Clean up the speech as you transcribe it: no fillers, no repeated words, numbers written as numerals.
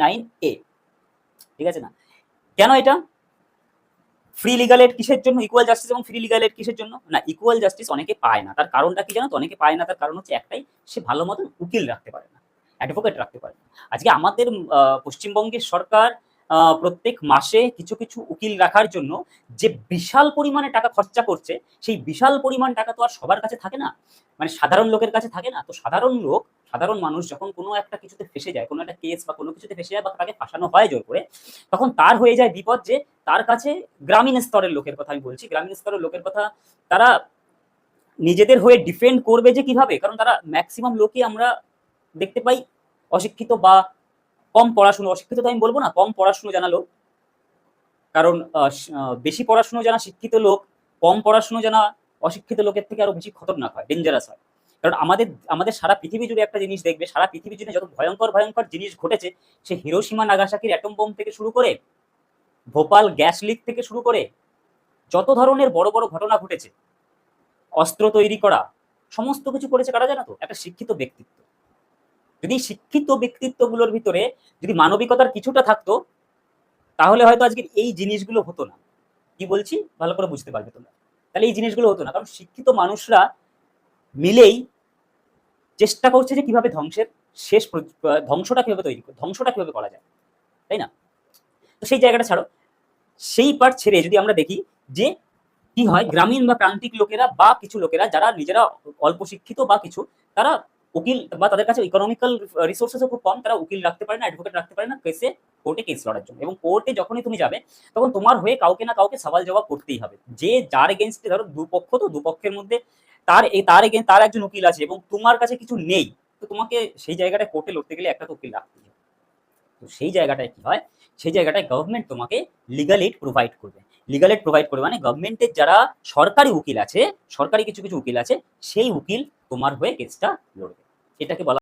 9A, ঠিক আছে না? কেন এটা ফ্রি লিগাল এড কিসের জন্য, ইকুয়াল জাস্টিস এবং ফ্রি লিগাল এড কিসের জন্য? না, ইকুয়াল জাস্টিস অনেকে পায় না, তার কারণটা কি জানো তো? অনেকে পায় না তার কারণ হচ্ছে একটাই, সে ভালো মতন উকিল রাখতে পারে না, অ্যাডভোকেট রাখতে পারে না। আজকে আমাদের পশ্চিমবঙ্গের সরকার প্রত্যেক মাসে কিছু কিছু উকিল রাখার জন্য যে বিশাল পরিমাণে টাকা খরচা করছে, সেই বিশাল পরিমাণ টাকা তো আর সবার কাছে থাকে না, মানে সাধারণ লোকের কাছে থাকে না। তো সাধারণ লোক, সাধারণ মানুষ যখন কোনো একটা কিছুতে ফেসে যায়, কোনো একটা কেস বা কোনো কিছুতে ফেসে যায় বা তাকে ফাঁসানো হয় জোর করে, তখন তার হয়ে যায় বিপদ যে তার কাছে গ্রামীণ স্তরের লোকের কথা আমি বলছি, গ্রামীণ স্তরের লোকের কথা, তারা নিজেদের হয়ে ডিফেন্ড করবে যে কিভাবে? কারণ তারা ম্যাক্সিমাম লোকই আমরা দেখতে পাই অশিক্ষিত বা কম পড়াশুনো, অশিক্ষিত তো আমি বলবো না, কম পড়াশুনো জানা লোক। কারণ বেশি পড়াশুনো জানা শিক্ষিত লোক কম পড়াশুনো জানা অশিক্ষিত লোকের থেকে আরো বেশি খতরনাক হয়, ডেঞ্জারাস হয়। কারণ আমাদের আমাদের সারা পৃথিবী জুড়ে একটা জিনিস দেখবে, সারা পৃথিবী জুড়ে যত ভয়ঙ্কর ভয়ঙ্কর জিনিস ঘটেছে, সে হিরোশিমা নাগাসাকির অ্যাটম বোম থেকে শুরু করে, ভোপাল গ্যাস লিক থেকে শুরু করে, যত ধরনের বড় বড় ঘটনা ঘটেছে, অস্ত্র তৈরি করা, সমস্ত কিছু করেছে কারা জানো তো? একটা শিক্ষিত ব্যক্তিত্ব। যদি শিক্ষিত ব্যক্তিত্বগুলোর ভিতরে যদি মানবিকতার কিছুটা থাকতো, তাহলে হয়তো আজকে এই জিনিসগুলো হতো না। কি বলছি ভালো করে বুঝতে পারবে তোমরা। তাহলে এই জিনিসগুলো হতো না, কারণ শিক্ষিত মানুষরা মিলেই চেষ্টা করছে যে কিভাবে ধ্বংসটা কিভাবে ধ্বংসটা কিভাবে করা যায়, তাই না? তো সেই জায়গাটা ছাড়ো, সেই পার্ট ছেড়ে যদি আমরা দেখি যে কি হয়, গ্রামীণ বা প্রান্তিক লোকেরা বা কিছু লোকেরা যারা নিজেরা অল্প শিক্ষিত বা কিছু, তারা উকিল বা তাদের কাছে ইকোনমিক্যাল রিসোর্সেসও খুব কম, তারা উকিল রাখতে পারে না, অ্যাডভোকেট রাখতে পারে না কোর্টে কেস লড়ার জন্য। এবং কোর্টে যখনই তুমি যাবে, তখন তোমার হয়ে কাউকে না কাউকে সওয়াল জবাব করতেই হবে। যে যার এগেনস্টে, ধরো দুপক্ষ, তো দুপক্ষের মধ্যে তার একজন উকিল আছে এবং তোমার কাছে কিছু নেই, তো তোমাকে সেই জায়গাটায় কোর্টে লড়তে গেলে একটা তো উকিল রাখতেই হবে। তো সেই জায়গাটায় কি হয়, সেই জায়গাটায় গভর্নমেন্ট তোমাকে লিগাল এইড প্রোভাইড করবে। লিগাল এইড প্রোভাইড করবে মানে গভর্নমেন্টের যারা সরকারি উকিল আছে, সরকারি কিছু কিছু উকিল আছে, সেই উকিল তোমার হয়ে কেসটা লড়বে। এটাকে বলা